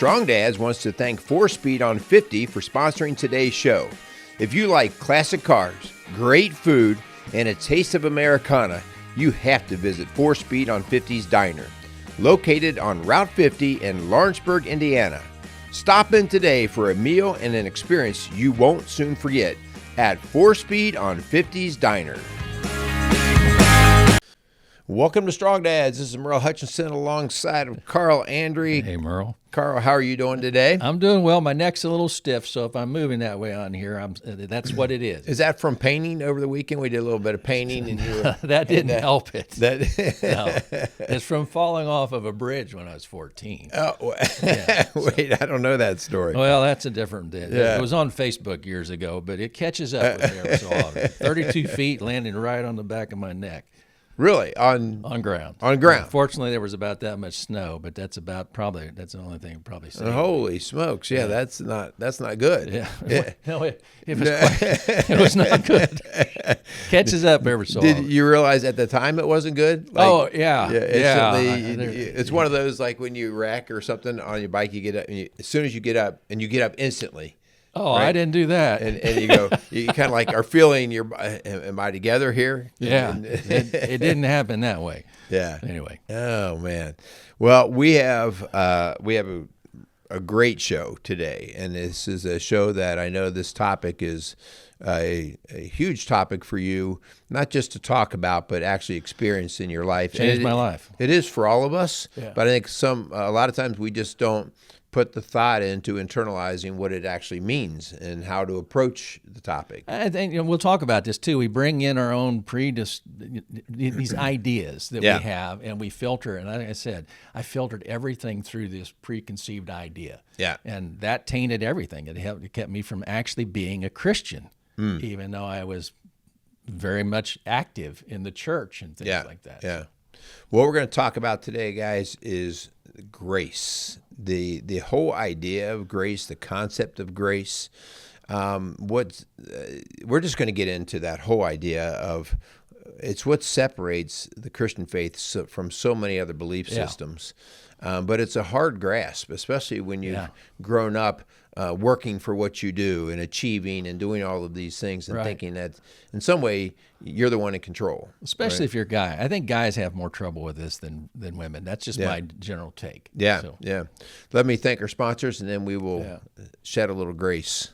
Strong Dads wants to thank 4Speed on 50 for sponsoring today's show. If you like classic cars, great food, and a taste of Americana, you have to visit 4Speed on 50's Diner, located on Route 50 in Lawrenceburg, Indiana. Stop in today for a meal and an experience you won't soon forget at 4Speed on 50's Diner. Welcome to Strong Dads. This is Merrill Hutchinson alongside of Carl Andry. Hey, Merrill. Carl, how are you doing today? I'm doing well. My neck's a little stiff, so if I'm moving that way on here, that's what it is. Is that from painting over the weekend? We did a little bit of painting. And you were, that didn't help it. No, it's from falling off of a bridge when I was 14. Oh, Yeah, wait, I don't know that story. Well, that's a different thing. Yeah. It was on Facebook years ago, but it catches up with me every so often. 32 feet landing right on the back of my neck. Really? On ground. On ground. Fortunately, there was about that much snow, but that's the only thing probably saved me. Holy smokes! Yeah, that's not good. Yeah. No, it was not good. Catches up every so often. Did you realize at the time it wasn't good? Yeah. It's one of those like when you wreck or something on your bike, you get up, and as soon as you get up instantly. Oh, right? I didn't do that. And you go, you kind of like are feeling am I together here? Yeah, it didn't happen that way. Yeah. Anyway. Oh man. Well, we have a great show today, and this is a show that I know this topic is a huge topic for you, not just to talk about, but actually experience in your life. Changed my life. It is for all of us, yeah. But I think a lot of times we just don't put the thought into internalizing what it actually means and how to approach the topic. I think we'll talk about this too. We bring in our own these ideas that we have, and we filter. And like I said, I filtered everything through this preconceived idea. Yeah, and that tainted everything. It kept me from actually being a Christian, even though I was very much active in the church and things like that. Yeah. What we're going to talk about today, guys, is grace. The whole idea of grace, the concept of grace. We're just going to get into that whole idea of it's what separates the Christian faith from so many other belief systems. But it's a hard grasp, especially when you've grown up working for what you do and achieving and doing all of these things and thinking that in some way you're the one in control. Especially if you're a guy. I think guys have more trouble with this than women. That's just my general take. Yeah. Let me thank our sponsors, and then we will shed a little grace.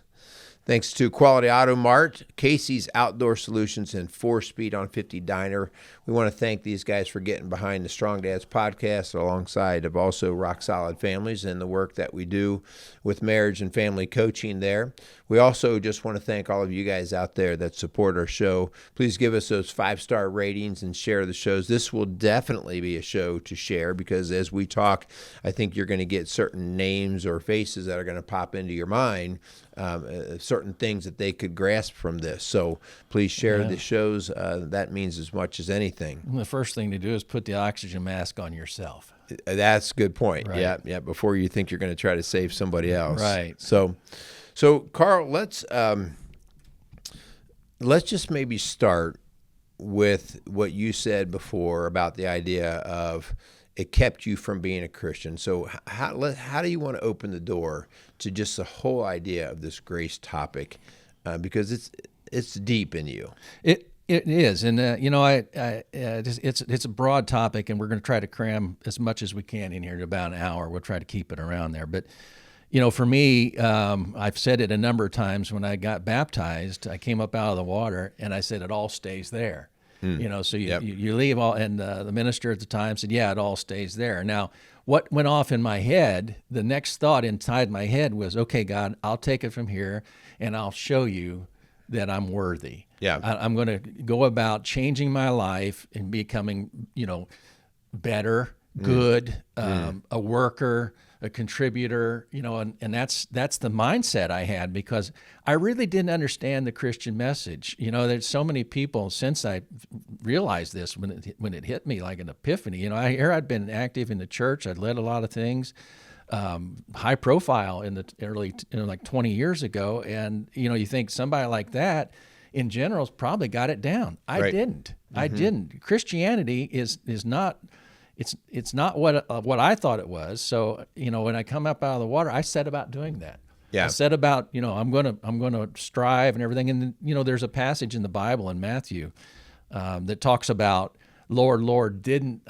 Thanks to Quality Auto Mart, Casey's Outdoor Solutions, and 4Speed on 50 Diner. We want to thank these guys for getting behind the Strong Dads podcast alongside of also Rock Solid Families and the work that we do with marriage and family coaching there. We also just want to thank all of you guys out there that support our show. Please give us those 5-star ratings and share the shows. This will definitely be a show to share because as we talk, I think you're going to get certain names or faces that are going to pop into your mind, certain things that they could grasp from this. So please share the shows. That means as much as anything. The first thing to do is put the oxygen mask on yourself. That's a good point. Right. Yeah. Before you think you're going to try to save somebody else. Right. So Carl, let's just maybe start with what you said before about the idea of it kept you from being a Christian. So how do you want to open the door to just the whole idea of this grace topic? Because it's deep in you. It is, and it's a broad topic, and we're going to try to cram as much as we can in here to about an hour. We'll try to keep it around there. But for me, I've said it a number of times. When I got baptized, I came up out of the water, and I said, "It all stays there." So you leave all, and the minister at the time said, "Yeah, it all stays there." Now, what went off in my head? The next thought inside my head was, "Okay, God, I'll take it from here, and I'll show you that I'm worthy. Yeah, I'm going to go about changing my life and becoming, better, good, a worker, a contributor, and that's the mindset I had because I really didn't understand the Christian message. There's so many people since I realized this when it hit me like an epiphany. I'd been active in the church. I'd led a lot of things. High profile in the early, like 20 years ago. And, you think somebody like that in general's probably got it down. I didn't. Christianity is not it's not what I thought it was. So, when I come up out of the water, I set about doing that. Yeah. I said about, I'm gonna strive and everything. And there's a passage in the Bible in Matthew that talks about, Lord, Lord, didn't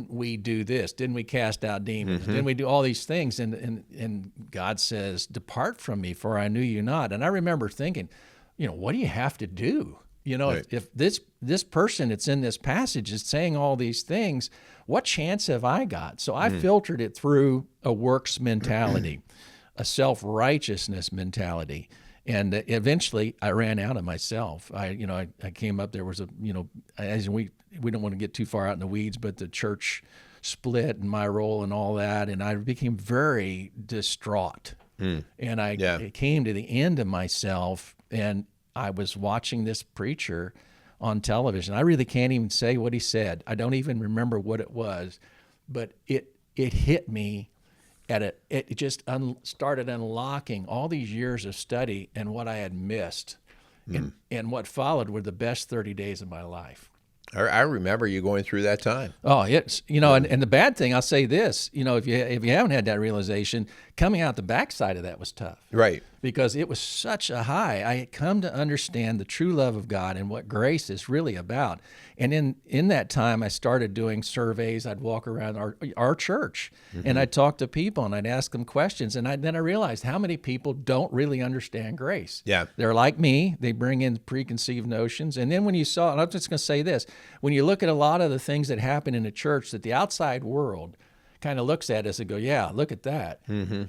we do this? Didn't we cast out demons? Didn't we do all these things? And God says, depart from me, for I knew you not. And I remember thinking, what do you have to do? Right. If this person that's in this passage is saying all these things, what chance have I got? So I filtered it through a works mentality, a self-righteousness mentality. And eventually I ran out of myself. I came up, there was as we don't want to get too far out in the weeds, but the church split and my role and all that. And I became very distraught. And I came to the end of myself, and I was watching this preacher on television. I really can't even say what he said. I don't even remember what it was, but it hit me it just started unlocking all these years of study and what I had missed. And what followed were the best 30 days of my life. I remember you going through that time. Oh, it's, and the bad thing, I'll say this, if you haven't had that realization, coming out the backside of that was tough. Right. Because it was such a high. I had come to understand the true love of God and what grace is really about. And in that time, I started doing surveys. I'd walk around our church, and I'd talk to people, and I'd ask them questions. And then I realized how many people don't really understand grace. Yeah. They're like me. They bring in preconceived notions. And then when you saw, and I'm just going to say this, when you look at a lot of the things that happen in the church that the outside world kind of looks at us and go, yeah, look at that.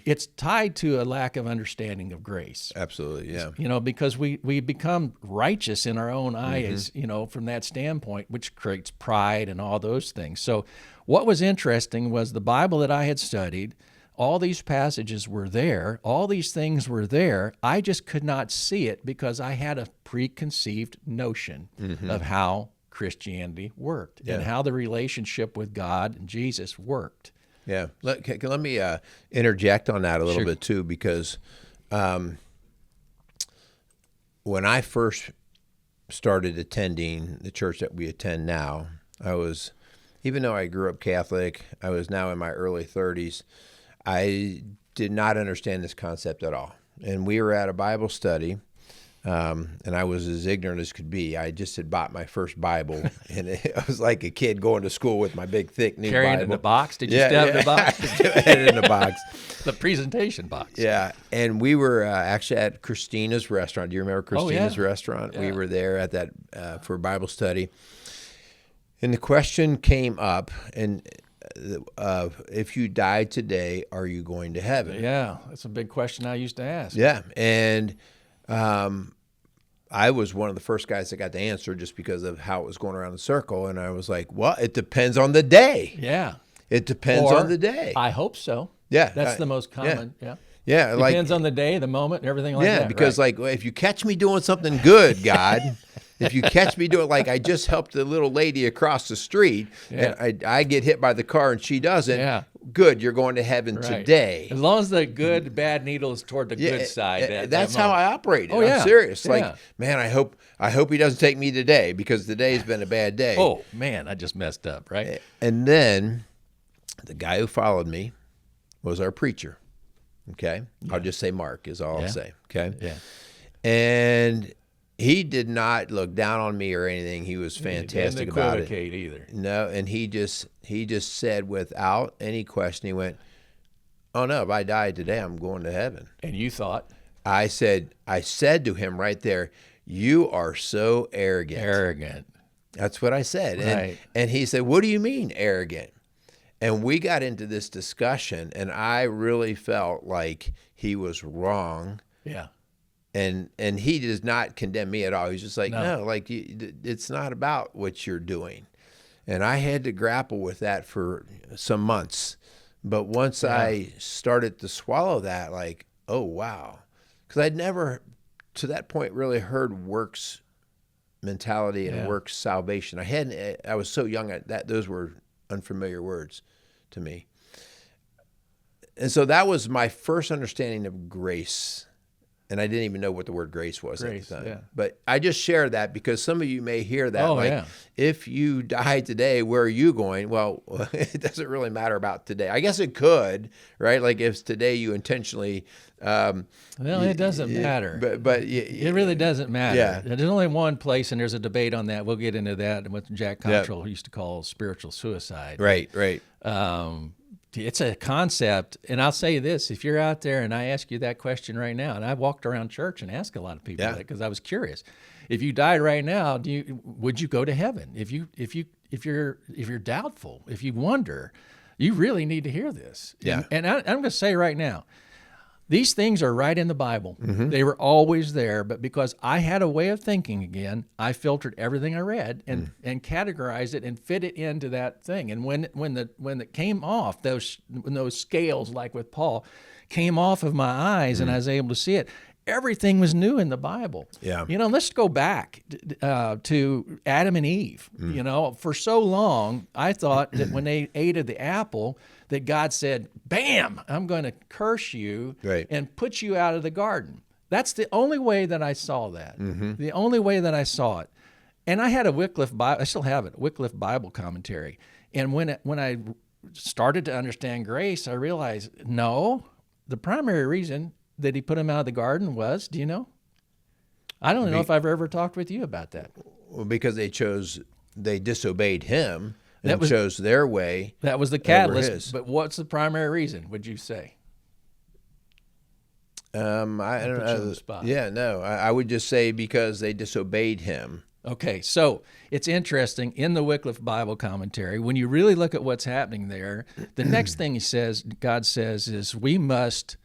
It's tied to a lack of understanding of grace. Absolutely, yeah. Because we become righteous in our own eyes, from that standpoint, which creates pride and all those things. So what was interesting was the Bible that I had studied, all these passages were there, all these things were there. I just could not see it because I had a preconceived notion of how Christianity worked and how the relationship with God and Jesus worked. Yeah. Let me interject on that a little bit too, because when I first started attending the church that we attend now, even though I grew up Catholic, I was now in my early 30s, I did not understand this concept at all. And we were at a Bible study, and I was as ignorant as could be. I just had bought my first Bible, and I was like a kid going to school with my big, thick new Carrying Bible. it in the box? Did you still have the box? I had it in the box. The presentation box. Yeah, and we were actually at Christina's restaurant. Do you remember Christina's restaurant? Yeah. We were there at that for Bible study, and the question came up, and if you died today, are you going to heaven? Yeah, that's a big question I used to ask. Yeah, and I was one of the first guys that got the answer just because of how it was going around the circle, and I was like, well, it depends on the day. Yeah. It depends on the day. I hope so. Yeah. That's the most common. Yeah. Yeah. Depends on the day, the moment, and everything like that. Yeah, because if you catch me doing something good, God, if you catch me doing, like I just helped the little lady across the street, and I get hit by the car and she doesn't, good, you're going to heaven today. As long as the good, bad needle is toward the good side. That's how I operate. Oh, yeah. I'm serious. Yeah. Like, man, I hope he doesn't take me today, because today's been a bad day. Oh, man, I just messed up, right? And then the guy who followed me was our preacher. Okay. I'll just say Mark is all I'll say. Okay. Yeah. And he did not look down on me or anything. He was fantastic about it. Either. No, and he just said without any question, he went, "Oh no, if I die today, I'm going to heaven." And you thought? I said to him right there, "You are so arrogant." Arrogant. That's what I said. Right. And he said, "What do you mean arrogant?" And we got into this discussion, and I really felt like he was wrong. Yeah. And he does not condemn me at all. He's just like, no, like it's not about what you're doing. And I had to grapple with that for some months. But once I started to swallow that, like, oh, wow. Because I'd never, to that point, really heard works mentality and works salvation. I was so young, those were unfamiliar words to me. And so that was my first understanding of grace. And I didn't even know what the word grace was at Grace, the time. yeah. But I just share that because some of you may hear that. Oh, like, yeah. if you die today, where are you going? Well, it doesn't really matter about today. I guess it could, right? Like if today you intentionally... Well, it doesn't matter. But it really doesn't matter. Yeah. There's only one place, and there's a debate on that. We'll get into that, and what Jack Cottrell used to call spiritual suicide. Right. It's a concept, and I'll say this: if you're out there, and I ask you that question right now, and I walked around church and asked a lot of people that because I was curious. If you died right now, would you go to heaven? If you're doubtful, if you wonder, you really need to hear this. Yeah. And I'm going to say right now, these things are right in the Bible. Mm-hmm. They were always there, but because I had a way of thinking again, I filtered everything I read and categorized it and fit it into that thing. And when it came off, when those scales, like with Paul, came off of my eyes and I was able to see it, everything was new in the Bible. Yeah. Let's go back to Adam and Eve. For so long, I thought that when they ate of the apple, that God said, bam, I'm going to curse you and put you out of the garden. That's the only way that I saw that. The only way that I saw it. And I had a Wycliffe Bible, I still have it, Wycliffe Bible commentary. And when I started to understand grace, I realized, no, the primary reason that he put him out of the garden was, do you know? I don't know if I've ever talked with you about that. Well, because they disobeyed him and chose their way. That was the catalyst. But what's the primary reason, would you say? I don't know. Yeah, no. I would just say because they disobeyed him. Okay, so it's interesting in the Wycliffe Bible commentary, when you really look at what's happening there, the next thing God says is we must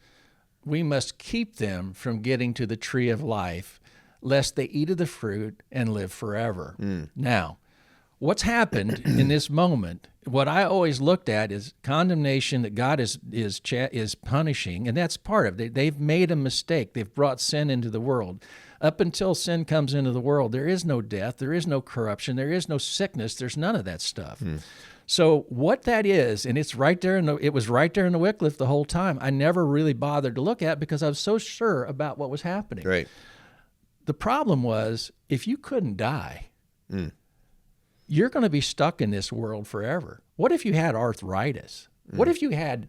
keep them from getting to the tree of life, lest they eat of the fruit and live forever. Now, what's happened in this moment, what I always looked at is condemnation that God is punishing, and that's part of it. They've made a mistake. They've brought sin into the world. Up until sin comes into the world, there is no death, there is no corruption, there is no sickness, there's none of that stuff. So what that is, and it's right there it was right there in the Wycliffe the whole time. I never really bothered to look at because I was so sure about what was happening. Right. The problem was, if you couldn't die, you're going to be stuck in this world forever. What if you had arthritis? What if you had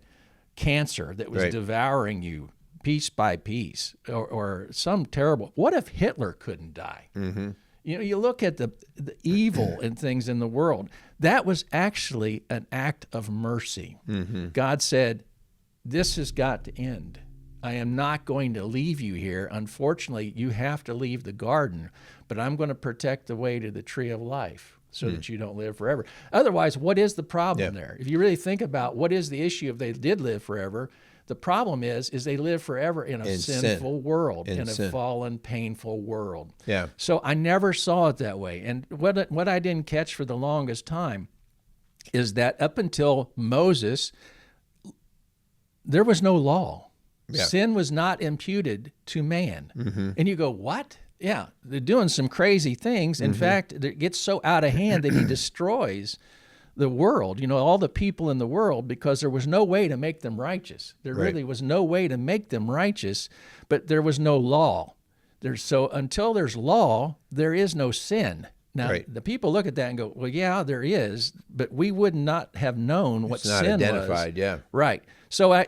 cancer that was devouring you piece by piece, or some terrible? What if Hitler couldn't die? You look at the evil and things in the world. That was actually an act of mercy. God said, this has got to end. I am not going to leave you here. Unfortunately, you have to leave the garden, but I'm going to protect the way to the tree of life so that you don't live forever. Otherwise, what is the problem there? If you really think about what is the issue if they did live forever, the problem is they live forever in a sinful world, in a fallen, painful world. Yeah. So I never saw it that way. And what I didn't catch for the longest time is that up until Moses, there was no law. Yeah. Sin was not imputed to man. And you go, what? Yeah, they're doing some crazy things. In fact, it gets so out of hand that he destroys the world, all the people in the world, because there was no way to make them righteous. There really was no way to make them righteous, but there was no law. So until there's law, there is no sin. Now, the people look at that and go, well, yeah, there is, but we would not have known what sin was. It's not identified, yeah. Right. So I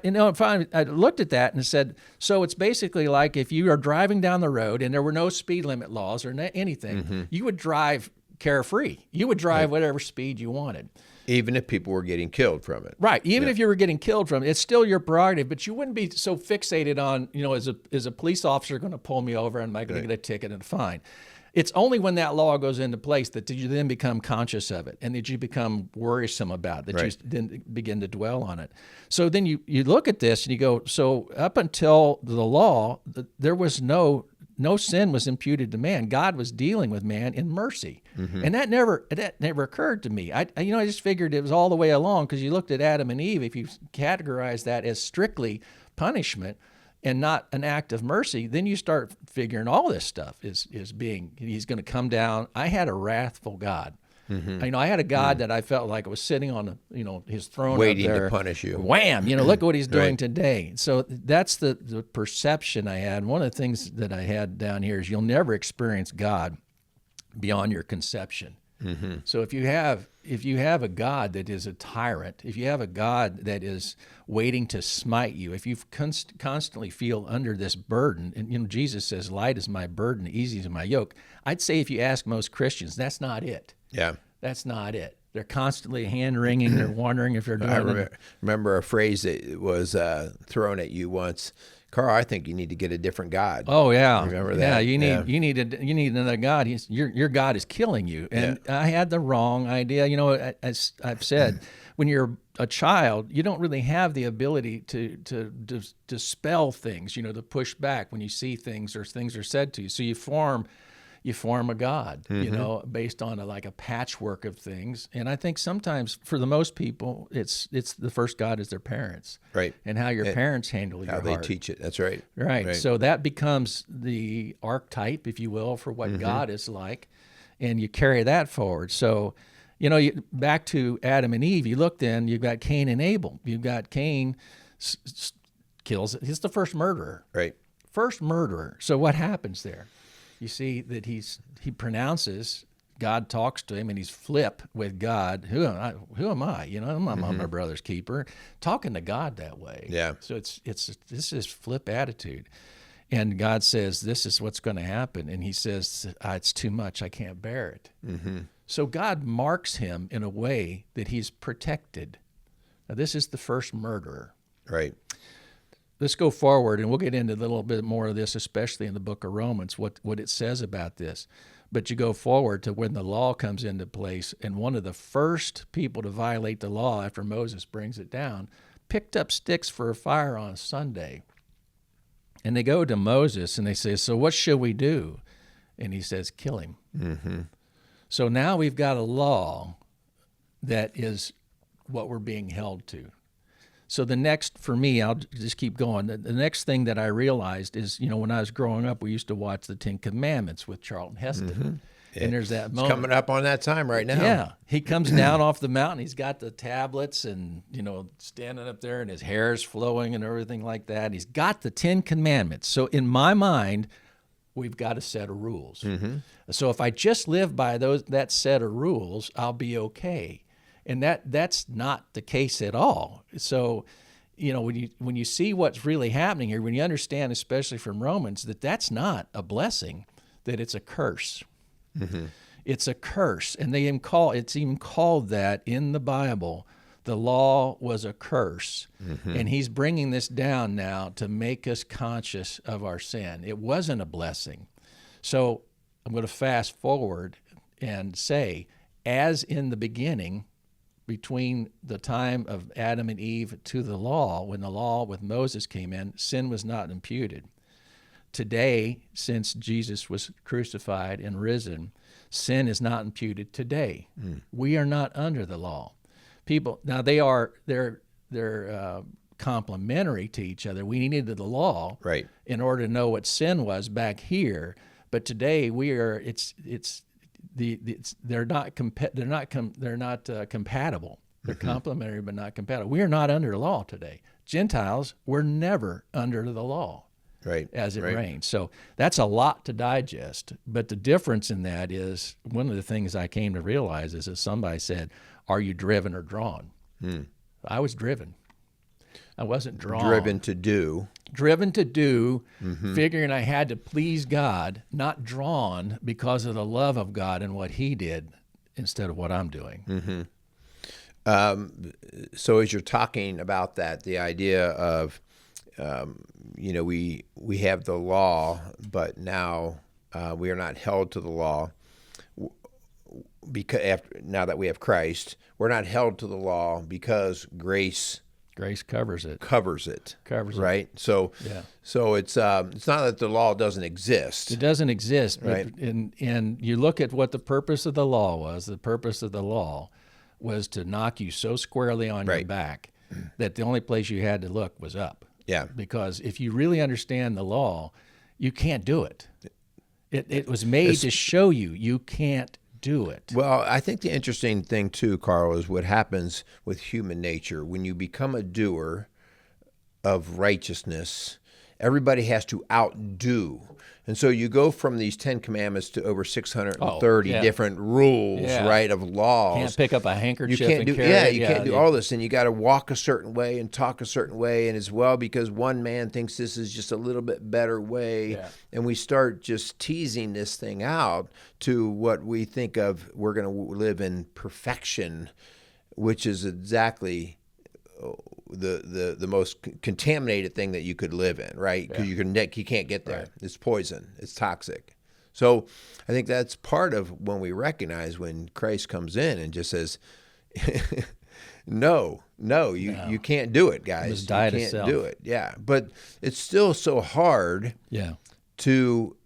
looked at that and said, so it's basically like if you are driving down the road and there were no speed limit laws or anything, you would drive carefree. You would drive whatever speed you wanted. Even if people were getting killed from it. Right. Even if you were getting killed from it, it's still your prerogative, but you wouldn't be so fixated on, is a police officer going to pull me over and am I going to get a ticket and a fine? It's only when that law goes into place that you then become conscious of it and that you become worrisome about it, that you then begin to dwell on it. So then you look at this and you go, so up until the law, there was no sin was imputed to man. God was dealing with man in mercy. And that never occurred to me. I just figured it was all the way along because you looked at Adam and Eve. If you categorize that as strictly punishment and not an act of mercy, then you start figuring all this stuff is being, he's going to come down. I had a wrathful God. I had a God that I felt like was sitting on his throne waiting up there, to punish you. Wham! Look what he's doing Right. today. So that's the perception I had. One of the things that I had down here is you'll never experience God beyond your conception. So if you have a God that is a tyrant, if you have a God that is waiting to smite you, if you constantly feel under this burden, and Jesus says, "Light is my burden, easy is my yoke." I'd say if you ask most Christians, that's not it. Yeah. That's not it. They're constantly hand wringing. They're wondering if they're doing it. Remember a phrase that was thrown at you once. Carl, I think you need to get a different God. Oh yeah, Remember yeah. that? You need another God. Your God is killing you. And I had the wrong idea. As I've said, when you're a child, you don't really have the ability to dispel things. To push back when you see things or things are said to you. So you form a God, based on a patchwork of things. And I think sometimes for the most people, it's the first God is their parents, Right? And how your parents handle your How they heart. teach it. That's right. Right. So that becomes the archetype, if you will, for what God is like, and you carry that forward. So, back to Adam and Eve, you look then, you've got Cain and Abel. You've got Cain kills, he's the first murderer. Right. First murderer. So what happens there? You see that he pronounces, God talks to him, and he's flip with God. Who am I? I'm not my brother's keeper. Talking to God that way. Yeah. So this is flip attitude, and God says this is what's going to happen, and he says it's too much. I can't bear it. So God marks him in a way that he's protected. Now this is the first murderer. Right. Let's go forward, and we'll get into a little bit more of this, especially in the book of Romans, what it says about this. But you go forward to when the law comes into place, and one of the first people to violate the law after Moses brings it down picked up sticks for a fire on Sunday. And they go to Moses, and they say, "So what shall we do?" And he says, "Kill him." So now we've got a law that is what we're being held to. So the next, for me, I'll just keep going. The next thing that I realized is, when I was growing up, we used to watch the Ten Commandments with Charlton Heston. And there's that moment. It's coming up on that time right now. Yeah. He comes down off the mountain. He's got the tablets and, standing up there, and his hair's flowing and everything like that. He's got the Ten Commandments. So in my mind, we've got a set of rules. So if I just live by that set of rules, I'll be okay. And that's not the case at all. So, when you see what's really happening here, when you understand, especially from Romans, that's not a blessing, that it's a curse. It's a curse, and it's even called that in the Bible. The law was a curse, and he's bringing this down now to make us conscious of our sin. It wasn't a blessing. So I'm going to fast forward and say, as in the beginning, between the time of Adam and Eve to the law, when the law with Moses came in, sin was not imputed. Today, since Jesus was crucified and risen, sin is not imputed today. We are not under the law. People now they're complementary to each other. We needed the law Right. in order to know what sin was back here, but today we are. They're not compatible. They're complementary but not compatible. We are not under law today. Gentiles were never under the law, Right. as it reigns. So that's a lot to digest. But the difference in that is, one of the things I came to realize is that somebody said, "Are you driven or drawn?" I was driven. I wasn't drawn. Driven to do. Driven to do, figuring I had to please God, not drawn because of the love of God and what he did instead of what I'm doing. So as you're talking about that, the idea of, we have the law, but now we are not held to the law. Because now that we have Christ, we're not held to the law because grace covers it. Covers it. Right? So it's not that the law doesn't exist. It doesn't exist. Right. And you look at what the purpose of the law was. The purpose of the law was to knock you so squarely on your back that the only place you had to look was up. Yeah. Because if you really understand the law, you can't do it. It was made to show you can't do it. Well, I think the interesting thing too, Carl, is what happens with human nature. When you become a doer of righteousness, everybody has to outdo. And so you go from these 10 commandments to over 630 different rules, right, of laws. Can't pick up a handkerchief you can't and do, carry yeah, it. you can't do all this. And you got to walk a certain way and talk a certain way. And as well, because one man thinks this is just a little bit better way. Yeah. And we start just teasing this thing out to what we think of, we're going to live in perfection, which is exactly the most contaminated thing that you could live in, right? Because you can't get there. Right. It's poison. It's toxic. So I think that's part of when we recognize when Christ comes in and just says, no, you can't do it, guys. Just die you to can't self. do it. Yeah, but it's still so hard. To.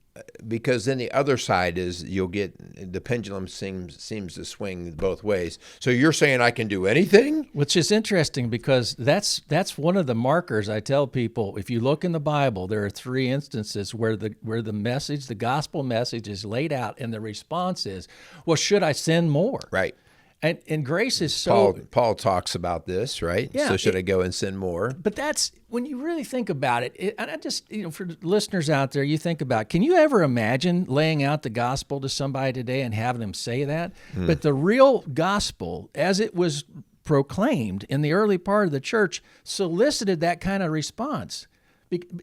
Because then the other side is you'll get the pendulum seems to swing both ways. So you're saying I can do anything? Which is interesting because that's one of the markers I tell people. If you look in the Bible, there are 3 instances where the message, the gospel message, is laid out, and the response is, "Well, should I sin more?" Right. And grace is so... Paul talks about this, right? Yeah, so should I go and sin more? But that's, when you really think about it, and I just, for listeners out there, you think about, can you ever imagine laying out the gospel to somebody today and having them say that? But the real gospel, as it was proclaimed in the early part of the church, solicited that kind of response.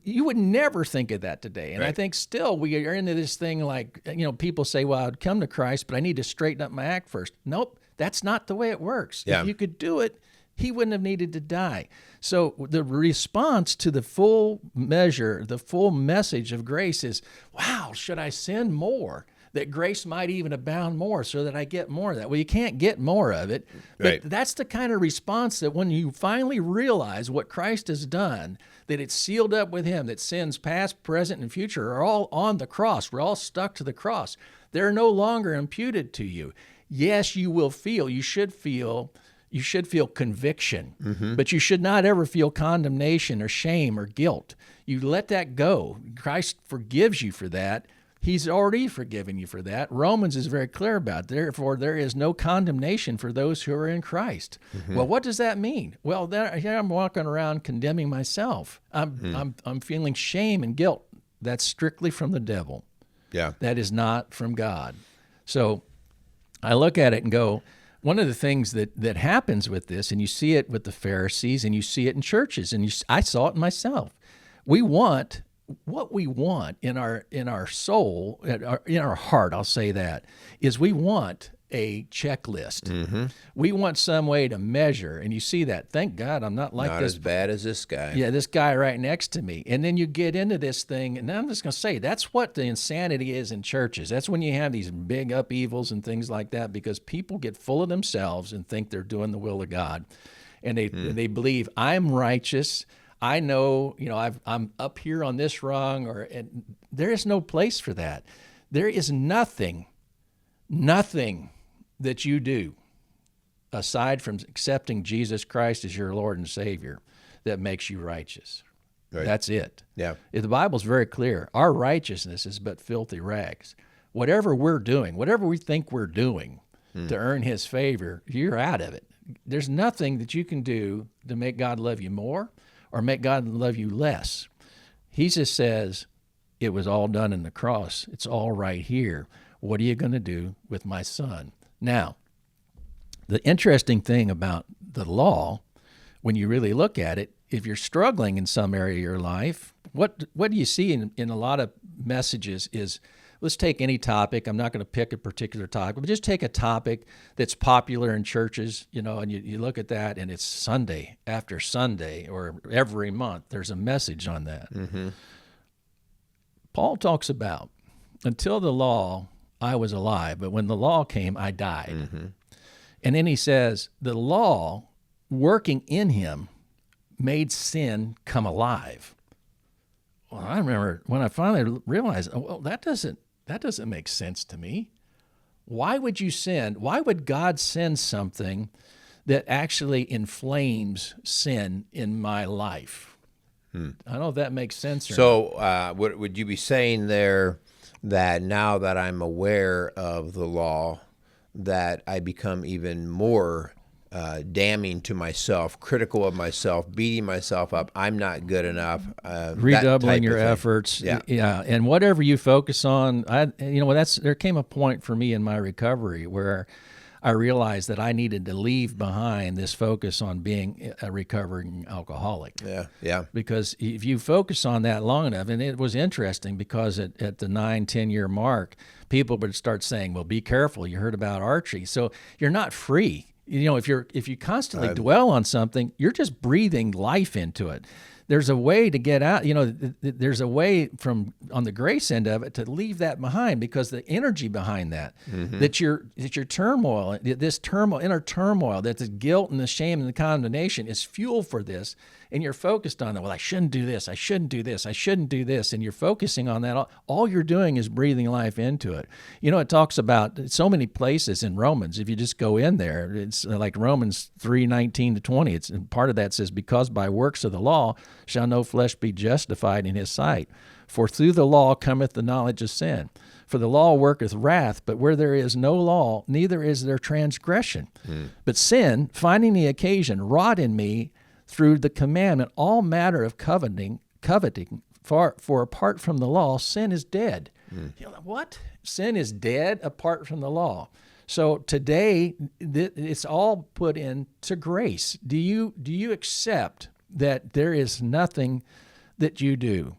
You would never think of that today. And right. I think still we are into this thing like, people say, well, I'd come to Christ, but I need to straighten up my act first. Nope. That's not the way it works. Yeah. If you could do it, he wouldn't have needed to die. So the response to the full measure, the full message of grace is, wow, should I sin more? That grace might even abound more so that I get more of that. Well, you can't get more of it. But right. That's the kind of response that when you finally realize what Christ has done, that it's sealed up with him, that sins past, present, and future are all on the cross. We're all stuck to the cross. They're no longer imputed to you. Yes, you should feel conviction, but you should not ever feel condemnation or shame or guilt. You let that go. Christ forgives you for that. He's already forgiven you for that. Romans is very clear about it. Therefore, there is no condemnation for those who are in Christ. Well, what does that mean? Well, here I'm walking around condemning myself. I'm feeling shame and guilt. That's strictly from the devil. Yeah. That is not from God. So I look at it and go, one of the things that happens with this, and you see it with the Pharisees, and you see it in churches, and I saw it myself. We want what we want in our soul, in our heart. I'll say that is we want a checklist. We want some way to measure, and you see that. Thank God I'm not like not this. As bad as this guy. Yeah, this guy right next to me. And then you get into this thing, and I'm just going to say that's what the insanity is in churches. That's when you have these big upheavals and things like that, because people get full of themselves and think they're doing the will of God, and they believe I'm righteous. I know, I'm up here on this rung, and there is no place for that. There is nothing that you do aside from accepting Jesus Christ as your Lord and Savior that makes you righteous. Right. That's it. Yeah. The Bible's very clear. Our righteousness is but filthy rags. Whatever we're doing, whatever we think we're doing to earn his favor, you're out of it. There's nothing that you can do to make God love you more or make God love you less. He just says, it was all done in the cross. It's all right here. What are you going to do with my son? Now, the interesting thing about the law, when you really look at it, if you're struggling in some area of your life, what do you see in a lot of messages is, let's take any topic. I'm not going to pick a particular topic, but just take a topic that's popular in churches, and you look at that, and it's Sunday after Sunday or every month. There's a message on that. Paul talks about, until the law, I was alive, but when the law came, I died. And then he says, the law working in him made sin come alive. Well, I remember when I finally realized, well, that doesn't make sense to me. Why would you sin? Why would God send something that actually inflames sin in my life? I don't know if that makes sense or not. Would you be saying there that now that I'm aware of the law, that I become even more damning to myself, critical of myself, beating myself up. I'm not good enough. Redoubling your efforts. Yeah. And whatever you focus on, there came a point for me in my recovery where I realized that I needed to leave behind this focus on being a recovering alcoholic. Yeah. Because if you focus on that long enough, and it was interesting because at the 9-10 year mark, people would start saying, well, be careful. You heard about Archie. So you're not free. If you constantly dwell on something, you're just breathing life into it. There's a way to get out. There's a way from on the grace end of it to leave that behind, because the energy behind that, that your turmoil, this turmoil, inner turmoil, that the guilt and the shame and the condemnation is fuel for this, and you're focused on that. Well, I shouldn't do this. I shouldn't do this. I shouldn't do this. And you're focusing on that. All you're doing is breathing life into it. It talks about so many places in Romans. If you just go in there, it's like Romans 3:19-20. It's and part of that says, because by works of the law shall no flesh be justified in his sight. For through the law cometh the knowledge of sin. For the law worketh wrath, but where there is no law, neither is there transgression. But sin, finding the occasion, wrought in me through the commandment all matter of coveting. For apart from the law, sin is dead. What? Sin is dead apart from the law. So today, it's all put into grace. Do you accept that there is nothing that you do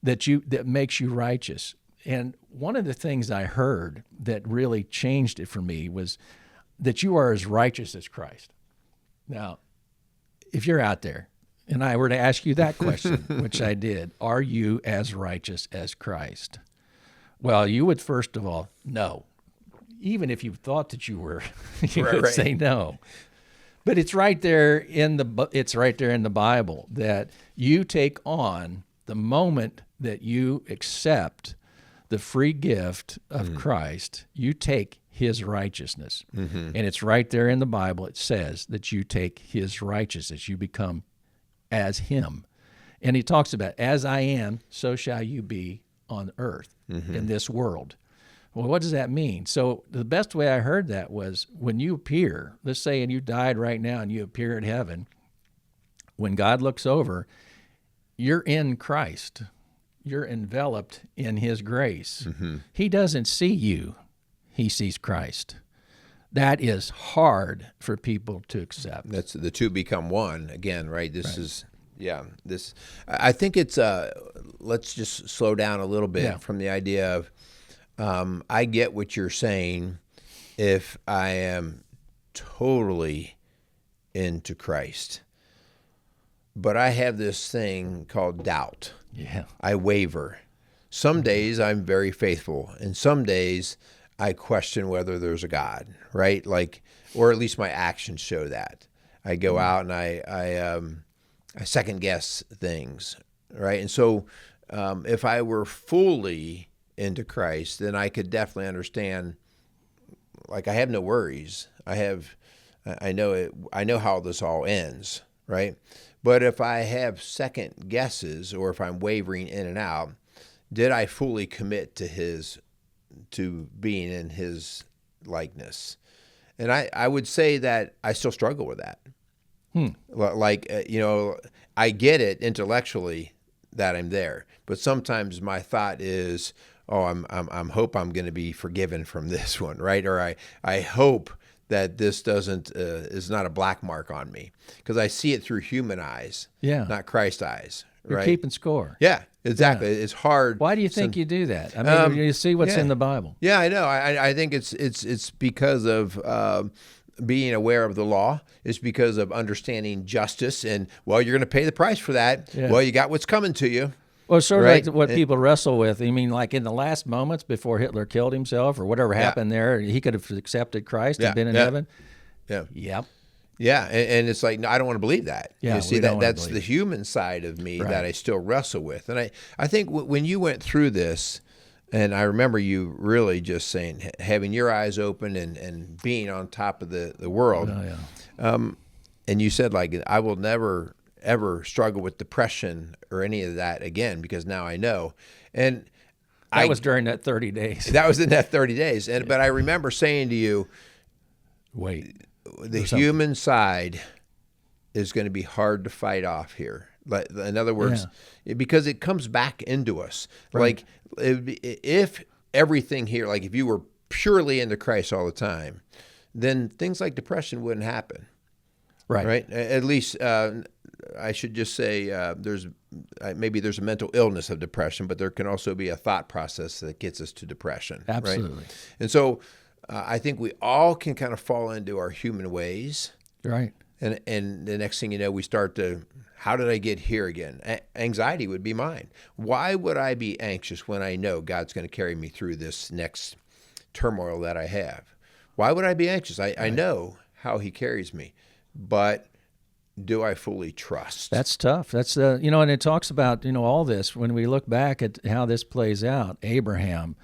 that makes you righteous? And one of the things I heard that really changed it for me was that you are as righteous as Christ. Now, if you're out there and I were to ask you that question, which I did, are you as righteous as Christ? Well, you would first of all, no. Even if you thought that you were, you would say no. But it's right there in the Bible that you take on the moment that you accept the free gift of Christ. You take his righteousness. And it's right there in the Bible. It says that you take his righteousness. You become as him. And he talks about, as I am, so shall you be on earth, in this world. Well, what does that mean? So the best way I heard that was when you appear, let's say, and you died right now and you appear in heaven, when God looks over, you're in Christ. You're enveloped in his grace. He doesn't see you. He sees Christ. That is hard for people to accept. That's the two become one again, right? I think it's, let's just slow down a little bit from the idea of, I get what you're saying if I am totally into Christ. But I have this thing called doubt. Yeah. I waver. Some days I'm very faithful, and some days I question whether there's a God, right? Or at least my actions show that. I go out and I second guess things, right? And so if I were fully into Christ, then I could definitely understand. I have no worries. I know how this all ends, right? But if I have second guesses, or if I'm wavering in and out, did I fully commit to being in his likeness? And I would say that I still struggle with that. I get it intellectually that I'm there, but sometimes my thought is, oh, I'm hope I'm going to be forgiven from this one, right? Or I hope that this is not a black mark on me, because I see it through human eyes, not Christ eyes. You're keeping score. Yeah, exactly. It's hard. Why do you think you do that? I mean, you see what's in the Bible. Yeah, I know. I think it's because of being aware of the law. It's because of understanding justice, and you're going to pay the price for that. Yeah. Well, you got what's coming to you. Well, sort of like what people wrestle with. I mean, like in the last moments before Hitler killed himself or whatever happened there, he could have accepted Christ and been in heaven. Yeah. Yep. Yeah, and it's like, no, I don't want to believe that. Yeah, you see, that's the human side of me that I still wrestle with. And I think when you went through this, and I remember you really just saying, having your eyes open and being on top of the world. Oh, yeah. And you said, I will never ever struggle with depression or any of that again, because now I know. And That was during that 30 days. That was in that 30 days. But I remember saying to you, wait, the human side is going to be hard to fight off here. In other words, because it comes back into us. Right. Like if everything here, like if you were purely into Christ all the time, then things like depression wouldn't happen. Right. At least I should just say maybe there's a mental illness of depression, but there can also be a thought process that gets us to depression. Absolutely. Right? And so I think we all can kind of fall into our human ways. Right. And the next thing you know, we start to, how did I get here again? Anxiety would be mine. Why would I be anxious when I know God's going to carry me through this next turmoil that I have? Why would I be anxious? I know how he carries me, but do I fully trust? That's tough. That's and it talks about all this when we look back at how this plays out. Abraham,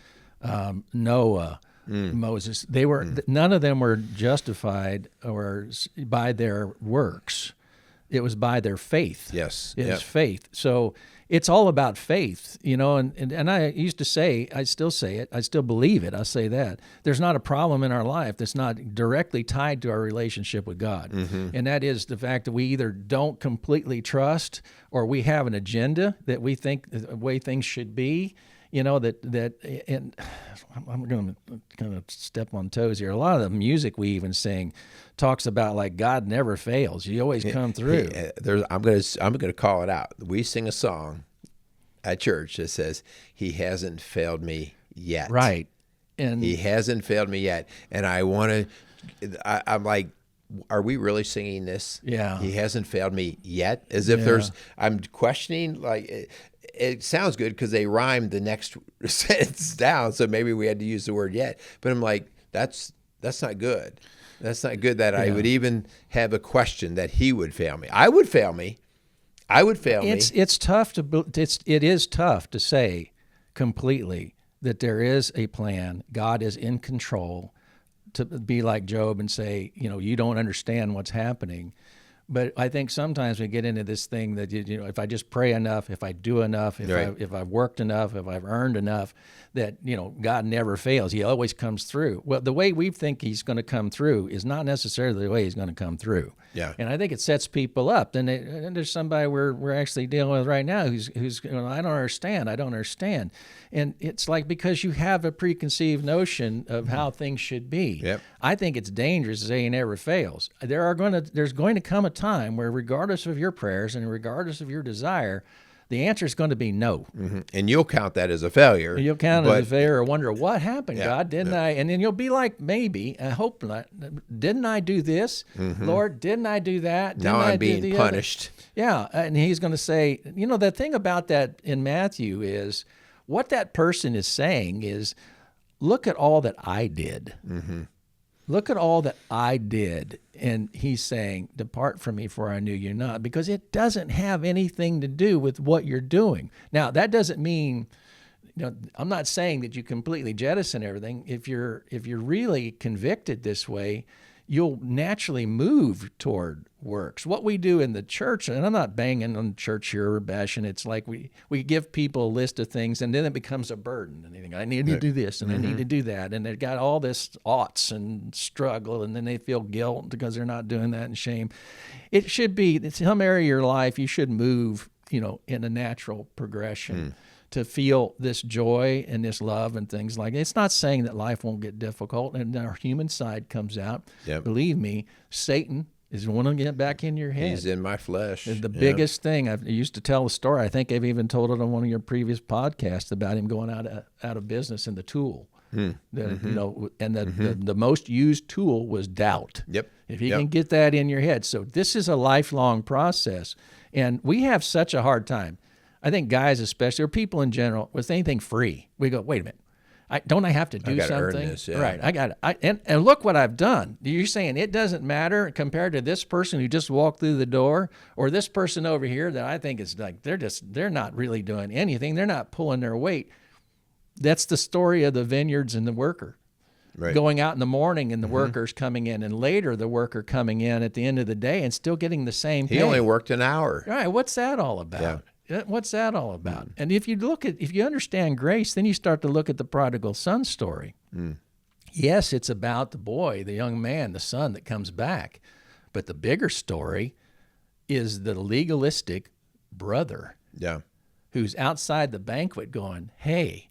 Noah, Moses. They were none of them were justified or by their works. It was by their faith. Yes, it was faith. So it's all about faith, And I used to say, I still say it, I still believe it. I say that there's not a problem in our life that's not directly tied to our relationship with God, and that is the fact that we either don't completely trust or we have an agenda that we think the way things should be. And I'm going to kind of step on toes here. A lot of the music we even sing talks about like God never fails. You always come through. I'm going to call it out. We sing a song at church that says, "He hasn't failed me yet." Right. And he hasn't failed me yet. And I'm like, are we really singing this? Yeah. He hasn't failed me yet. As if I'm questioning, like, it sounds good because they rhymed the next sentence down, so maybe we had to use the word yet. But I'm like, that's not good. That's not good that I would even have a question that he would fail me. I would fail me. It's tough it is tough to say completely that there is a plan. God is in control. To be like Job and say, you don't understand what's happening. But I think sometimes we get into this thing that, if I just pray enough, if I do enough, if I've worked enough, if I've earned enough, that, God never fails. He always comes through. Well, the way we think he's going to come through is not necessarily the way he's going to come through. Yeah. And I think it sets people up. And there's somebody we're actually dealing with right now who's going, I don't understand. And it's like, because you have a preconceived notion of how things should be. Yep. I think it's dangerous to say he never fails. There's going to come a time where, regardless of your prayers and regardless of your desire, the answer is going to be no. Mm-hmm. And you'll count that as a failure. You'll count it as a failure or wonder, what happened, God? Didn't I? And then you'll be like, maybe, I hope not. Didn't I do this? Lord, didn't I do that? Now I'm being punished. Yeah. And he's going to say, the thing about that in Matthew is, what that person is saying is, look at all that I did. Look at all that I did. And he's saying, depart from me, for I knew you not, because it doesn't have anything to do with what you're doing. Now, that doesn't mean, I'm not saying that you completely jettison everything. If you're really convicted this way, you'll naturally move toward works. What we do in the church, and I'm not banging on church here or bashing, it's like we give people a list of things, and then it becomes a burden. And they think, I need to do this, and I need to do that. And they've got all this oughts and struggle, and then they feel guilt because they're not doing that, and shame. It should be, some area of your life, you should move, in a natural progression. To feel this joy and this love and things like that. It's not saying that life won't get difficult, and our human side comes out. Yep. Believe me, Satan is want to get back in your head. He's in my flesh. The biggest thing, I used to tell a story, I think I've even told it on one of your previous podcasts, about him going out of business in the tool. The most used tool was doubt. Yep. If you can get that in your head. So this is a lifelong process, and we have such a hard time. I think guys especially, or people in general, with anything free, we go, wait a minute, don't I have to do something? Earn this, yeah. Right, I got it. And look what I've done. You're saying it doesn't matter compared to this person who just walked through the door, or this person over here that I think is like, they're not really doing anything. They're not pulling their weight. That's the story of the vineyards and the worker. Right. Going out in the morning and the worker's coming in, and later the worker coming in at the end of the day and still getting the same pay. He only worked an hour. Right. What's that all about? Yeah. What's that all about? And if you understand grace, then you start to look at the prodigal son story. Yes, it's about the boy, the young man, the son that comes back. But the bigger story is the legalistic brother who's outside the banquet going, hey,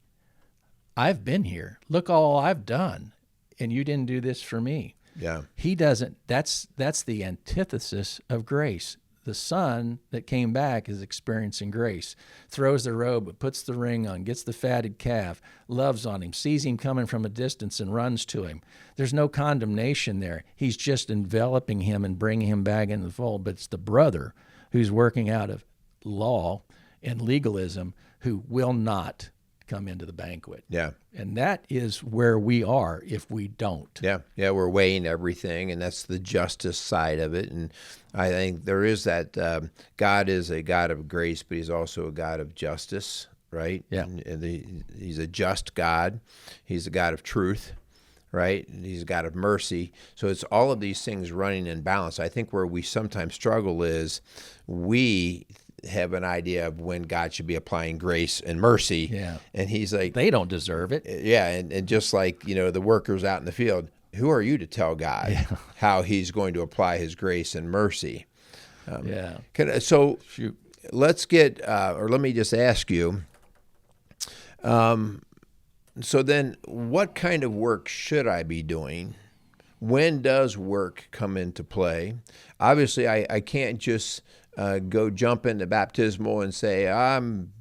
I've been here. Look all I've done, and you didn't do this for me. Yeah. He doesn't. That's the antithesis of grace. The son that came back is experiencing grace, throws the robe, puts the ring on, gets the fatted calf, loves on him, sees him coming from a distance and runs to him. There's no condemnation there. He's just enveloping him and bringing him back into the fold. But it's the brother who's working out of law and legalism who will not come into the banquet. Yeah. And that is where we are if we don't. Yeah. Yeah. We're weighing everything, and that's the justice side of it. And I think there is that God is a God of grace, but he's also a God of justice, right? Yeah. And he's a just God. He's a God of truth, right? And he's a God of mercy. So it's all of these things running in balance. I think where we sometimes struggle is we have an idea of when God should be applying grace and mercy. Yeah. And he's like, they don't deserve it. Yeah. And just like, the workers out in the field, who are you to tell God how he's going to apply his grace and mercy? So Shoot. Let's get, or let me just ask you, so then what kind of work should I be doing? When does work come into play? Obviously, I can't just go jump into baptismal and say, I'm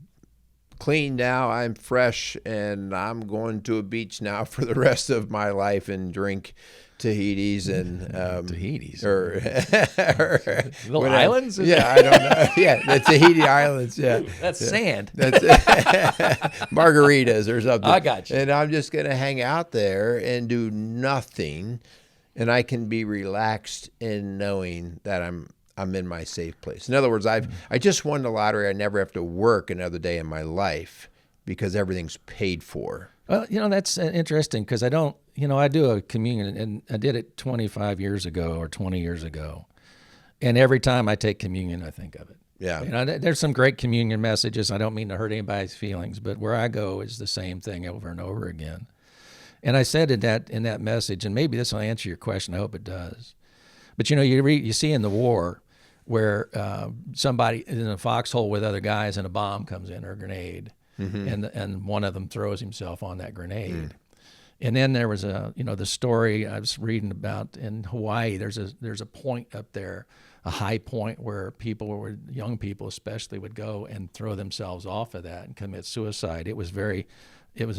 clean now, I'm fresh, and I'm going to a beach now for the rest of my life and drink Tahitis and Tahitis or little islands. Yeah, I don't know. Yeah, the Tahiti Islands. Yeah, that's sand. That's margaritas or something. I got you. And I'm just going to hang out there and do nothing, and I can be relaxed in knowing that I'm in my safe place. In other words, I just won the lottery. I never have to work another day in my life because everything's paid for. Well, that's interesting because I don't, I do a communion, and I did it 25 years ago or 20 years ago. And every time I take communion, I think of it. Yeah. There's some great communion messages. I don't mean to hurt anybody's feelings, but where I go is the same thing over and over again. And I said in that message, and maybe this will answer your question. I hope it does. But, you see in the war where somebody is in a foxhole with other guys and a bomb comes in or a grenade, and one of them throws himself on that grenade. And then there was the story I was reading about in Hawaii. There's a point up there, a high point where young people especially, would go and throw themselves off of that and commit suicide. It was a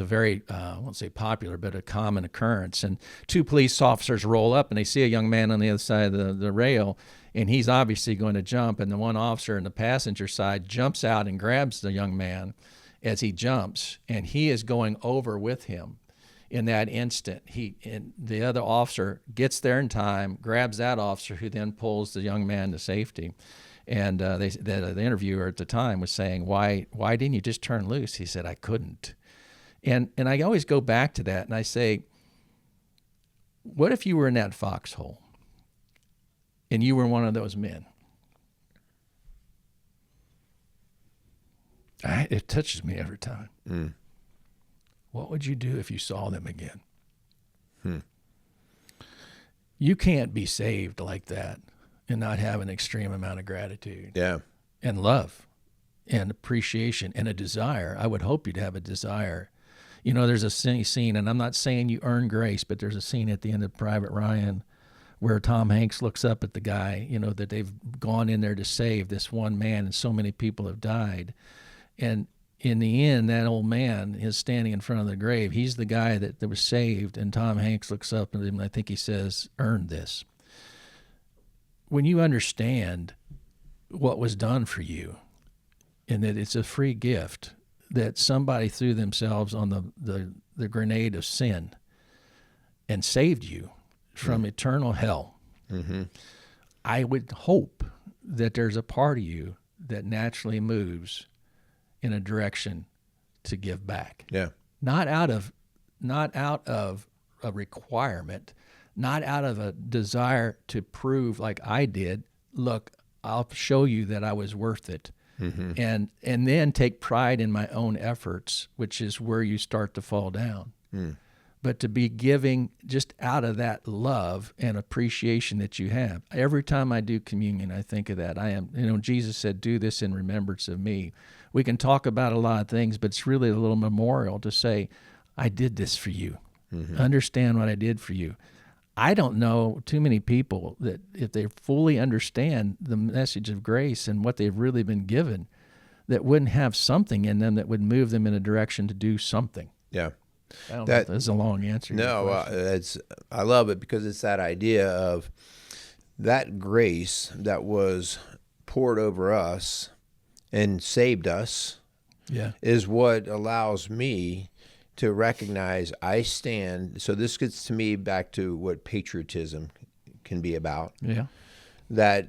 very I won't say popular, but a common occurrence. And two police officers roll up and they see a young man on the other side of the rail, and he's obviously going to jump. And the one officer in the passenger side jumps out and grabs the young man as he jumps, and he is going over with him. In that instant, the other officer gets there in time, grabs that officer, who then pulls the young man to safety. And the interviewer at the time was saying, "Why didn't you just turn loose?" He said, "I couldn't." And I always go back to that, and I say, what if you were in that foxhole and you were one of those men? It touches me every time. What would you do if you saw them again? You can't be saved like that and not have an extreme amount of gratitude and love and appreciation and a desire. I would hope you'd have a desire. There's a scene, and I'm not saying you earn grace, but there's a scene at the end of Private Ryan where Tom Hanks looks up at the guy, that they've gone in there to save this one man, and so many people have died. And in the end, that old man is standing in front of the grave. He's the guy that was saved, and Tom Hanks looks up at him, and I think he says, "Earned this." When you understand what was done for you, and that it's a free gift, that somebody threw themselves on the grenade of sin and saved you from eternal hell, I would hope that there's a part of you that naturally moves in a direction to give back. Yeah. Not out of a requirement, not out of a desire to prove like I did, look, I'll show you that I was worth it. and then take pride in my own efforts, which is where you start to fall down. But to be giving just out of that love and appreciation that you have. Every time I do communion, I think of that. Jesus said, do this in remembrance of me. We can talk about a lot of things, but it's really a little memorial to say, I did this for you. Understand what I did for you. I don't know too many people that if they fully understand the message of grace and what they've really been given, that wouldn't have something in them that would move them in a direction to do something. Yeah. I don't know if that's a long answer. No, I love it because it's that idea of that grace that was poured over us and saved us is what allows me to recognize I stand. So this gets to me back to what patriotism can be about. Yeah. That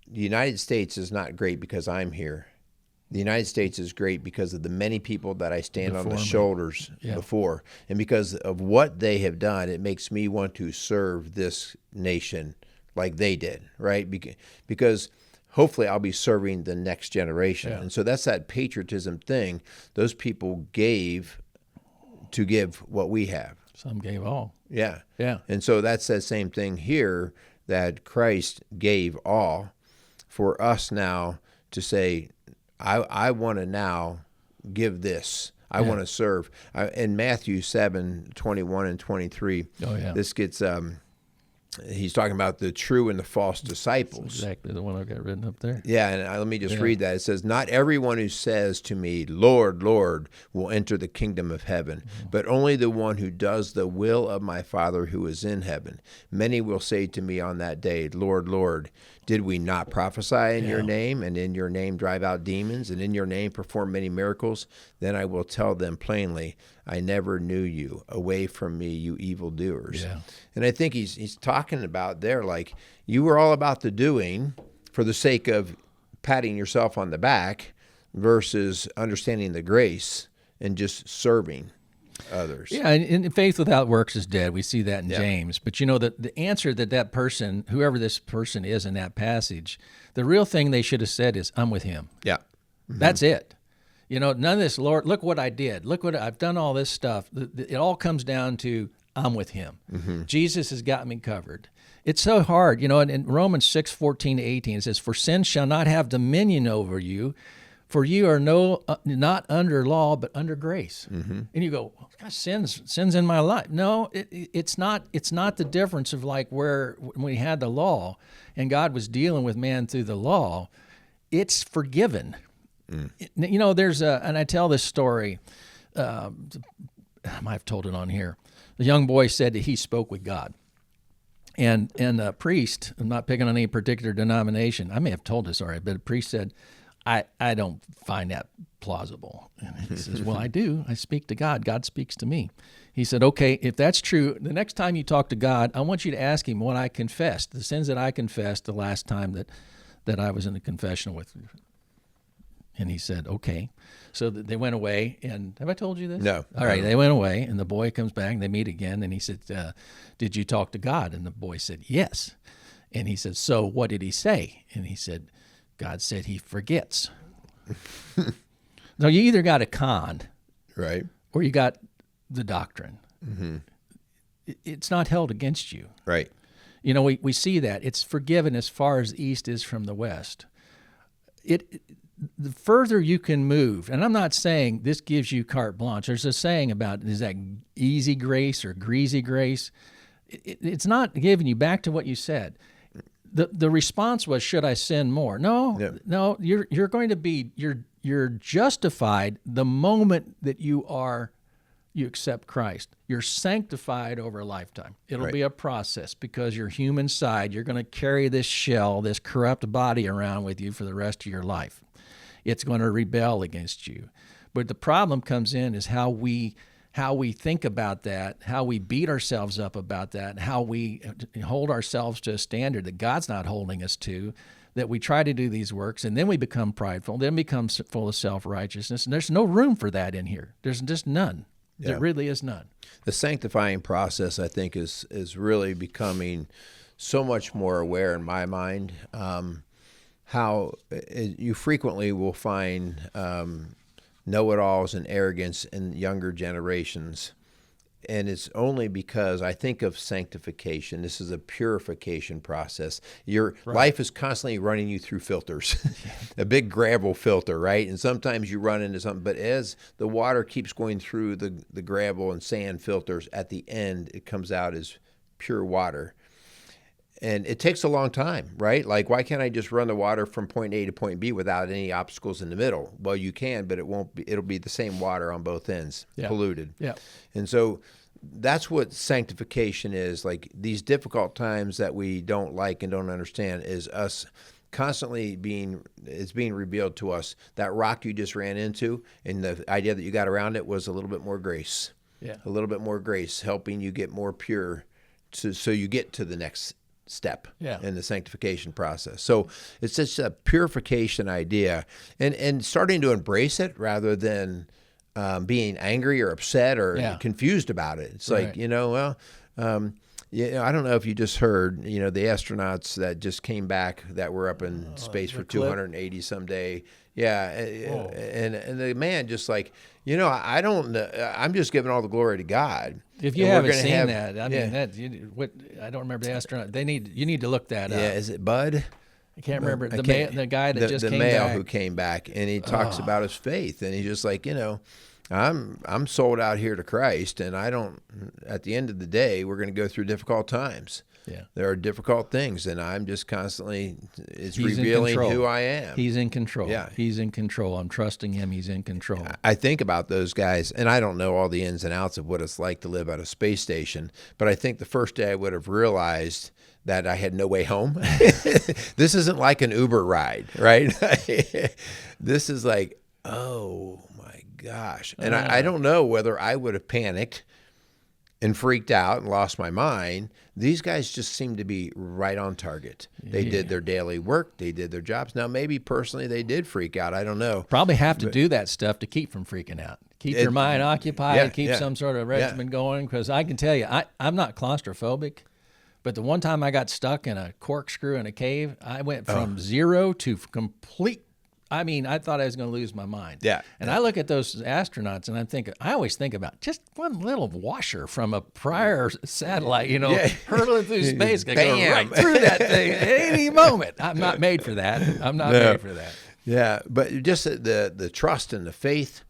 the United States is not great because I'm here. The United States is great because of the many people that I stand on the shoulders before. And because of what they have done, it makes me want to serve this nation like they did, right? Because hopefully I'll be serving the next generation. And so that's that patriotism thing. Those people gave to give what we have. Some gave all. Yeah. Yeah. And so that's that same thing here, that Christ gave all for us now to say, I want to now give this. I want to serve. In Matthew 7:21 and 23, this gets, he's talking about the true and the false disciples. That's exactly the one I've got written up there. Yeah, and let me just read that. It says, not everyone who says to me, Lord, Lord, will enter the kingdom of heaven, but only the one who does the will of my Father who is in heaven. Many will say to me on that day, Lord, Lord, did we not prophesy in your name, and in your name drive out demons, and in your name perform many miracles? Then I will tell them plainly, I never knew you. Away from me, you evildoers. Yeah. And I think he's talking about there, like, you were all about the doing for the sake of patting yourself on the back versus understanding the grace and just serving others. Yeah, and faith without works is dead. We see that in James. But you know, the answer that person, whoever this person is in that passage, the real thing they should have said is, I'm with him. Yeah. That's it. You know, none of this, Lord, look what I did. Look what I've done, all this stuff. It all comes down to, I'm with him. Jesus has got me covered. It's so hard. You know, in Romans 6:14-18, it says, for sin shall not have dominion over you, for you are not under law, but under grace. And you go, well, gosh, sin's in my life. No, it's not the difference of like when we had the law and God was dealing with man through the law. It's forgiven. You know, and I tell this story, I might have told it on here. The young boy said that he spoke with God. And a priest, I'm not picking on any particular denomination, I may have told this already, but a priest said, I don't find that plausible. And he says, well, I do. I speak to God. God speaks to me. He said, okay, if that's true, the next time you talk to God, I want you to ask him what I confessed, the sins that I confessed the last time that I was in a confessional with you. And he said, okay. So they went away, and have I told you this? No. All right, they went away, and the boy comes back, and they meet again, and he said, did you talk to God? And the boy said, yes. And he said, so what did he say? And he said, God said he forgets. So you either got a con, right, or you got the doctrine. It's not held against you. Right. You know, we see that. It's forgiven as far as the east is from the west. The further you can move, and I'm not saying this gives you carte blanche. There's a saying about, is that easy grace or greasy grace? It's not giving you, back to what you said. The response was, should I sin more? No, you're going to be, you're justified the moment that you accept Christ. You're sanctified over a lifetime. It'll be a process because your human side, you're going to carry this shell, this corrupt body around with you for the rest of your life. It's going to rebel against you. But the problem comes in is how we think about that, how we beat ourselves up about that, how we hold ourselves to a standard that God's not holding us to, that we try to do these works, and then we become prideful, then become full of self-righteousness. And there's no room for that in here. There's just none. Yeah. There really is none. The sanctifying process, I think, is really becoming so much more aware in my mind. how you frequently will find know-it-alls and arrogance in younger generations. And it's only because I think of sanctification. This is a purification process. Your life is constantly running you through filters, a big gravel filter, right? And sometimes you run into something, but as the water keeps going through the gravel and sand filters, at the end, it comes out as pure water. And it takes a long time, right? Like, why can't I just run the water from point A to point B without any obstacles in the middle? Well, you can, but it won't be. It'll be the same water on both ends, polluted. Yeah. And so that's what sanctification is. Like, these difficult times that we don't like and don't understand is us constantly being revealed to us. That rock you just ran into, and the idea that you got around it was a little bit more grace. Yeah. A little bit more grace, helping you get more pure, so you get to the next step in the sanctification process. So it's just a purification idea, and starting to embrace it rather than being angry or upset or confused about it. It's like, I don't know if you just heard, the astronauts that just came back that were up in space for 280 some day. Yeah. And the man just like, I don't know. I'm just giving all the glory to God. If you haven't seen that, I mean, I don't remember the astronaut. You need to look that up. Yeah, is it Bud? I can't remember the guy that just came back. The male who came back, and he talks about his faith, and he's just like, I'm sold out here to Christ, and I don't. At the end of the day, we're going to go through difficult times. Yeah, there are difficult things, and I'm just constantly. He's revealing who I am. He's in control. Yeah, he's in control. I'm trusting him. He's in control. I think about those guys, and I don't know all the ins and outs of what it's like to live at a space station. But I think the first day I would have realized that I had no way home. This isn't like an Uber ride, right? This is like, oh my gosh, and I don't know whether I would have panicked and freaked out and lost my mind. These guys just seem to be right on target. They did their daily work. They did their jobs. Now, maybe personally they did freak out. I don't know. Probably have to do that stuff to keep from freaking out. Keep your mind occupied, keep some sort of regimen going. Because I can tell you, I'm not claustrophobic, but the one time I got stuck in a corkscrew in a cave, I went from zero to complete. I mean, I thought I was going to lose my mind. Yeah. And I look at those astronauts and I always think about just one little washer from a prior satellite, hurtling through space, going to go right through that thing at any moment. I'm not made for that. I'm not made for that. Yeah. But just the trust and the faith,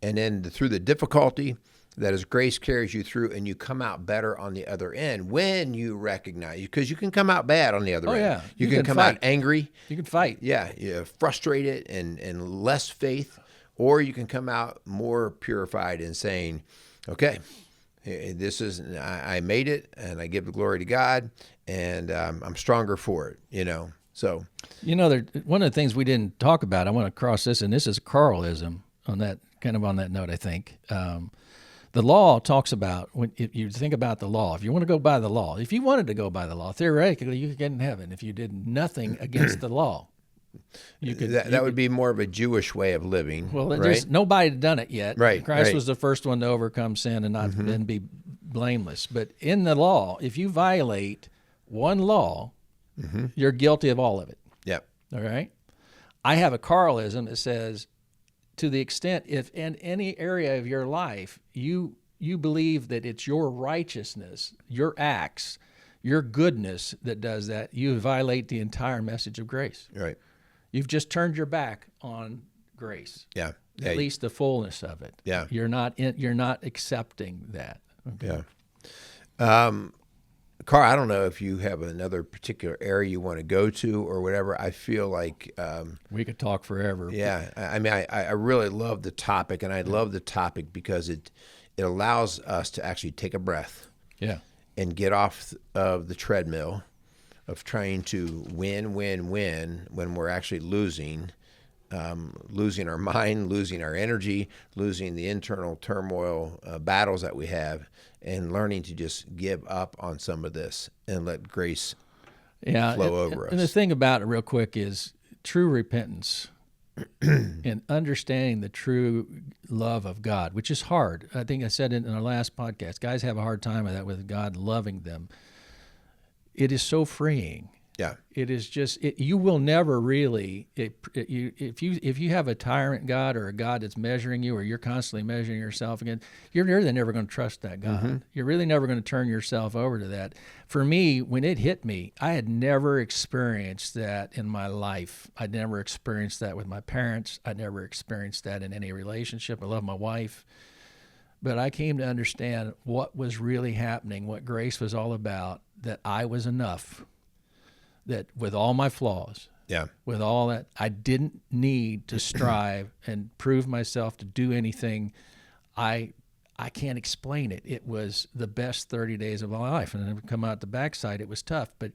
and then through the difficulty, that as grace carries you through, and you come out better on the other end when you recognize, because you can come out bad on the other end. Yeah. You can come out angry. You can fight. Yeah, you're frustrated and less faith, or you can come out more purified and saying, okay, I made it, and I give the glory to God, and I'm stronger for it, So, one of the things we didn't talk about, I want to cross this, and this is a Carlism on that note, I think. The law talks about, if you think about the law, if you want to go by the law, if you wanted to go by the law, theoretically you could get in heaven if you did nothing against the law. That would be more of a Jewish way of living. Well, right? Nobody had done it yet. Right. Christ was the first one to overcome sin and not then be blameless. But in the law, if you violate one law, you're guilty of all of it. Yep. All right? I have a Carlism that says, to the extent if in any area of your life you believe that it's your righteousness, your acts, your goodness that does that, you violate the entire message of grace. Right. You've just turned your back on grace. Yeah. At least the fullness of it. Yeah. You're not accepting that. Okay. Yeah. Carl, I don't know if you have another particular area you want to go to or whatever. I feel like we could talk forever. Yeah, I mean, I really love the topic, and I love the topic because it allows us to actually take a breath. Yeah, and get off of the treadmill of trying to win when we're actually losing our mind, losing our energy, losing the internal turmoil battles that we have, and learning to just give up on some of this and let grace flow over us. And the thing about it real quick is true repentance and understanding the true love of God, which is hard. I think I said it in our last podcast. Guys have a hard time with that, with God loving them. It is so freeing Yeah. It is just you will never really if you have a tyrant God or a God that's measuring you, or you're constantly measuring yourself again, you're really never going to trust that God. You're really never going to turn yourself over to that. For me, when it hit me, I had never experienced that in my life. I'd never experienced that with my parents. I'd never experienced that in any relationship. I love my wife. But I came to understand what was really happening, what grace was all about, that I was enough. That with all my flaws, with all that, I didn't need to strive and prove myself to do anything. I can't explain it. It was the best 30 days of my life. And then come out the backside, it was tough. But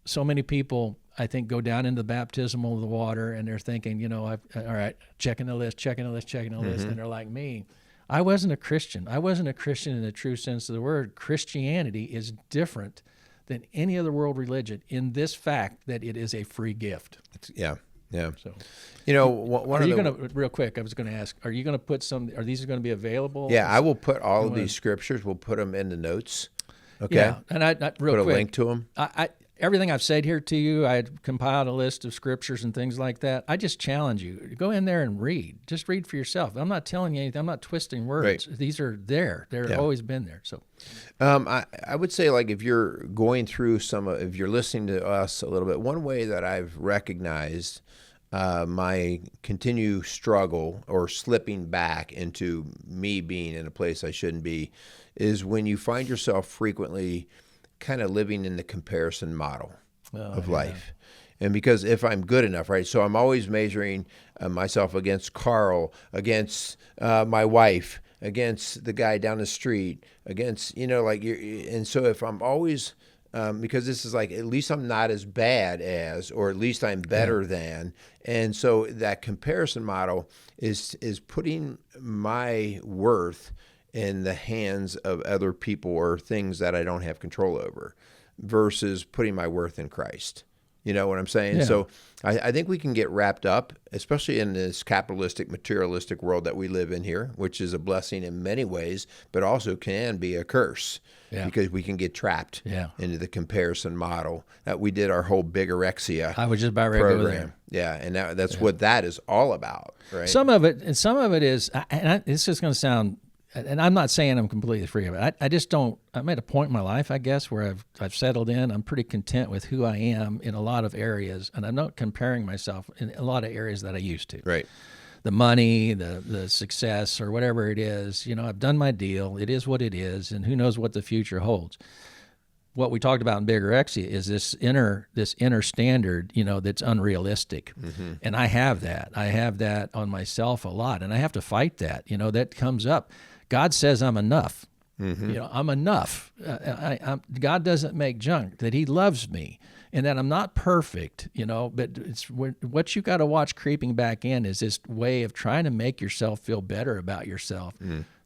so many people, I think, go down into the baptismal of the water, and they're thinking, all right, checking the list. And they're like me. I wasn't a Christian. I wasn't a Christian in the true sense of the word. Christianity is different than any other world religion in this fact that it is a free gift. Yeah. So, one are you going to, real quick, I was going to ask, are you going to put are these going to be available? Yeah, I will put all of these scriptures, we'll put them in the notes. Okay. Yeah, and I real put quick, a link to them. Everything I've said here to you, I had compiled a list of scriptures and things like that. I just challenge you, go in there and read. Just read for yourself. I'm not telling you anything. I'm not twisting words. Right. These are there. They're always been there. So, I would say, like, if you're going through if you're listening to us a little bit, one way that I've recognized my continued struggle or slipping back into me being in a place I shouldn't be is when you find yourself frequently kind of living in the comparison model of life. And because if I'm good enough, right? So I'm always measuring myself against Carl, against my wife, against the guy down the street, against, and so if I'm always, because this is like, at least I'm not as bad as, or at least I'm better than. And so that comparison model is putting my worth in the hands of other people or things that I don't have control over, versus putting my worth in Christ. You know what I'm saying? Yeah. So I think we can get wrapped up, especially in this capitalistic, materialistic world that we live in here, which is a blessing in many ways, but also can be a curse because we can get trapped into the comparison model. That we did our whole bigorexia I was just about ready to go there. Yeah, and that's what that is all about, right? Some of it is, it's just going to sound, and I'm not saying I'm completely free of it. I just don't. I'm at a point in my life, I guess, where I've settled in. I'm pretty content with who I am in a lot of areas, and I'm not comparing myself in a lot of areas that I used to. Right. The money, the success, or whatever it is. I've done my deal. It is what it is, and who knows what the future holds. What we talked about in bigorexia is this inner standard, that's unrealistic. Mm-hmm. And I have that. I have that on myself a lot, and I have to fight that. That comes up. God says I'm enough. Mm-hmm. I'm enough. God doesn't make junk, that he loves me, and that I'm not perfect, but it's what you got to watch creeping back in is this way of trying to make yourself feel better about yourself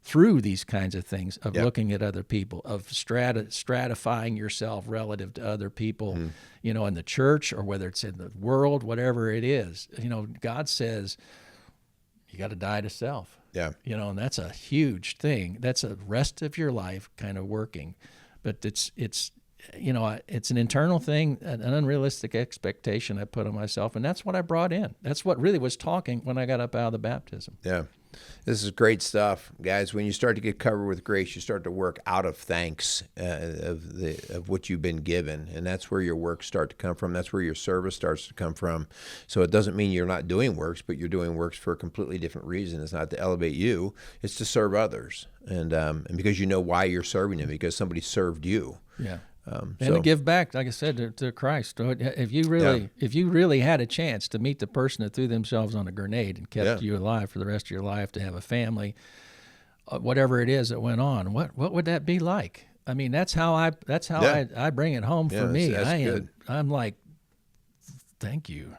through these kinds of things, of looking at other people, of stratifying yourself relative to other people, in the church, or whether it's in the world, whatever it is. God says you got to die to self. Yeah. And that's a huge thing. That's a rest of your life kind of working. But it's an internal thing, an unrealistic expectation I put on myself, and that's what I brought in. That's what really was talking when I got up out of the baptism. Yeah. This is great stuff, guys. When you start to get covered with grace, you start to work out of thanks of what you've been given, and that's where your works start to come from. That's where your service starts to come from. So it doesn't mean you're not doing works, but you're doing works for a completely different reason. It's not to elevate you; it's to serve others, and because you know why you're serving them, because somebody served you. Yeah. And to give back, like I said, to Christ. If you really had a chance to meet the person that threw themselves on a grenade and kept you alive for the rest of your life, to have a family, whatever it is that went on, what would that be like? I mean, that's how I bring it home for me. I'm like, thank you.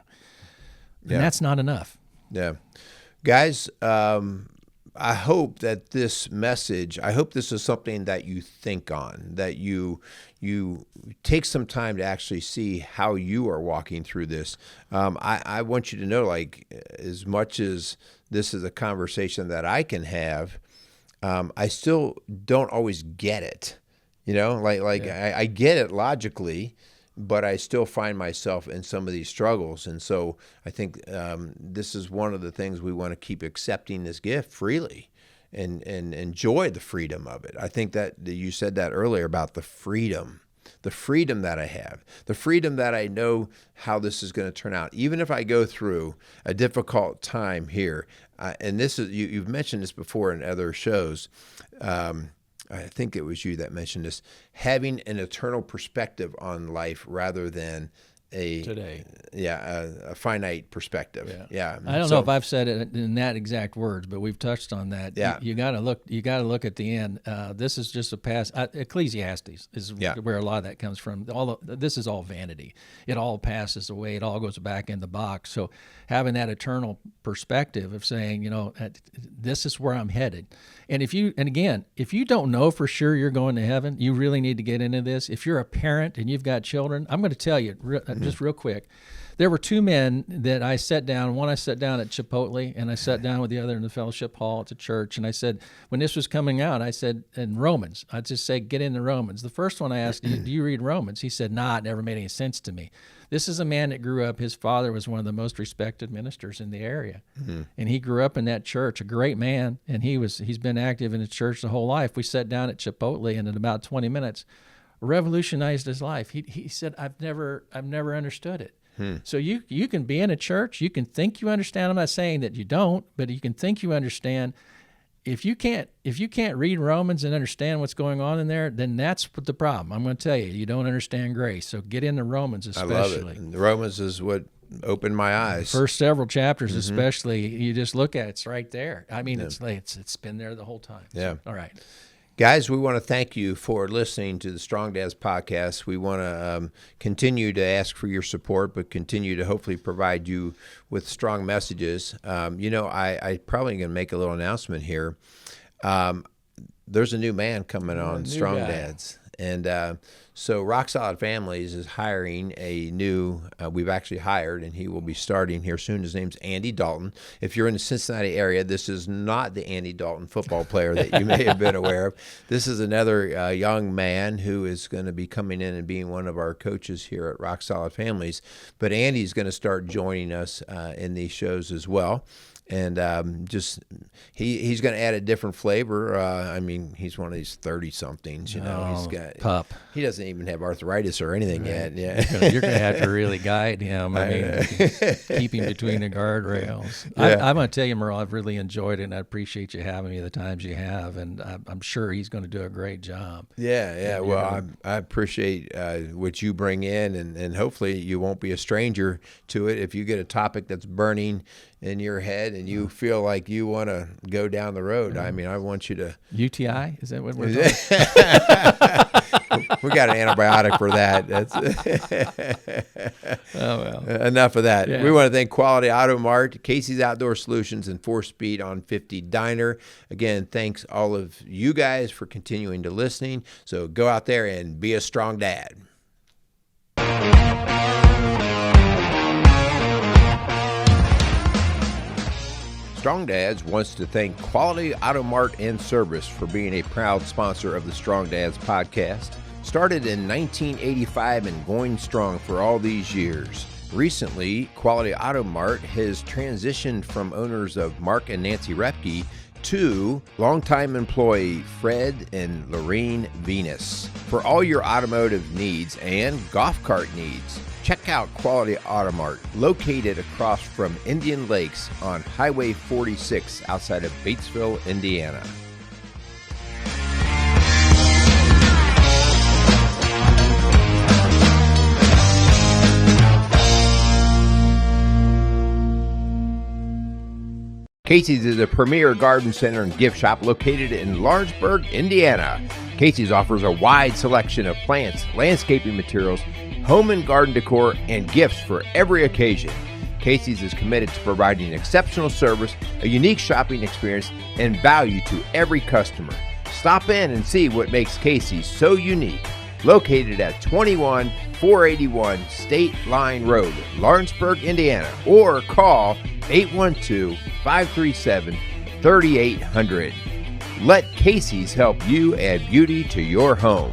And that's not enough. Yeah. Guys, I hope that this is something that you think on, that you take some time to actually see how you are walking through this. I want you to know, like, as much as this is a conversation that I can have, I still don't always get it. I get it logically, but I still find myself in some of these struggles. And so I think this is one of the things we want to keep accepting this gift freely and enjoy the freedom of it. I think that you said that earlier about the freedom that I have, the freedom that I know how this is going to turn out. Even if I go through a difficult time here, and this is, you've mentioned this before in other shows, I think it was you that mentioned this, having an eternal perspective on life rather than a finite perspective. Yeah. I don't know if I've said it in that exact words, but we've touched on that. Yeah. You got to look at the end. This is just a past. Ecclesiastes is where a lot of that comes from. This is all vanity. It all passes away. It all goes back in the box. So having that eternal perspective of saying, this is where I'm headed. And if you don't know for sure you're going to heaven, you really need to get into this. If you're a parent and you've got children, I'm going to tell you just real quick. There were two men that I sat down. One I sat down at Chipotle, and I sat down with the other in the fellowship hall at the church. And I said, when this was coming out, I said, in Romans, I'd just say, get into Romans. The first one I asked, do you read Romans? He said, nah, it never made any sense to me. This is a man that grew up, his father was one of the most respected ministers in the area. Mm-hmm. And he grew up in that church, a great man, and he's been active in the church the whole life. We sat down at Chipotle, and in about 20 minutes, revolutionized his life. He said, I've never understood it. So you can be in a church, you can think you understand. I'm not saying that you don't, but you can think you understand. If you can't read Romans and understand what's going on in there, then that's the problem. I'm going to tell you, you don't understand grace. So get into Romans especially. I love it. And Romans is what opened my eyes. First several chapters especially, you just look at it, it's right there. I mean, it's been there the whole time. Yeah. So, all right. Guys, we want to thank you for listening to the Strong Dads podcast. We want to continue to ask for your support, but continue to hopefully provide you with strong messages. I probably going to make a little announcement here. There's a new man coming on Strong Dads. And so Rock Solid Families is hiring a new, we've actually hired, and he will be starting here soon. His name's Andy Dalton. If you're in the Cincinnati area, this is not the Andy Dalton football player that you may have been aware of. This is another young man who is going to be coming in and being one of our coaches here at Rock Solid Families. But Andy's going to start joining us in these shows as well. And he's going to add a different flavor. He's one of these 30-somethings, He's got pup. He doesn't even have arthritis or anything yet. Yeah, you're going to have to really guide him. Keep him between the guardrails. Yeah. I'm going to tell you, Merrill, I've really enjoyed it, and I appreciate you having me the times you have, and I'm sure he's going to do a great job. Yeah. Well, I appreciate what you bring in, and hopefully you won't be a stranger to it. If you get a topic that's burning in your head and you feel like you want to go down the road, I want you to... UTI? Is that what we're talking? We got an antibiotic for that. Enough of that. Yeah. We want to thank Quality Auto Mart, Casey's Outdoor Solutions, and 4Speed on 50 Diner. Again, thanks all of you guys for continuing to listening. So go out there and be a strong dad. Strong Dads wants to thank Quality Auto Mart and Service for being a proud sponsor of the Strong Dads podcast. Started in 1985 and going strong for all these years. Recently, Quality Auto Mart has transitioned from owners of Mark and Nancy Repke to longtime employee Fred and Lorene Venus. For all your automotive needs and golf cart needs, check out Quality Auto Mart, located across from Indian Lakes on Highway 46 outside of Batesville, Indiana. Casey's is a premier garden center and gift shop located in Lawrenceburg, Indiana. Casey's offers a wide selection of plants, landscaping materials, home and garden decor, and gifts for every occasion. Casey's is committed to providing exceptional service, a unique shopping experience, and value to every customer. Stop in and see what makes Casey's so unique. Located at 21481 State Line Road, Lawrenceburg, Indiana, or call 812-537-3800. Let Casey's help you add beauty to your home.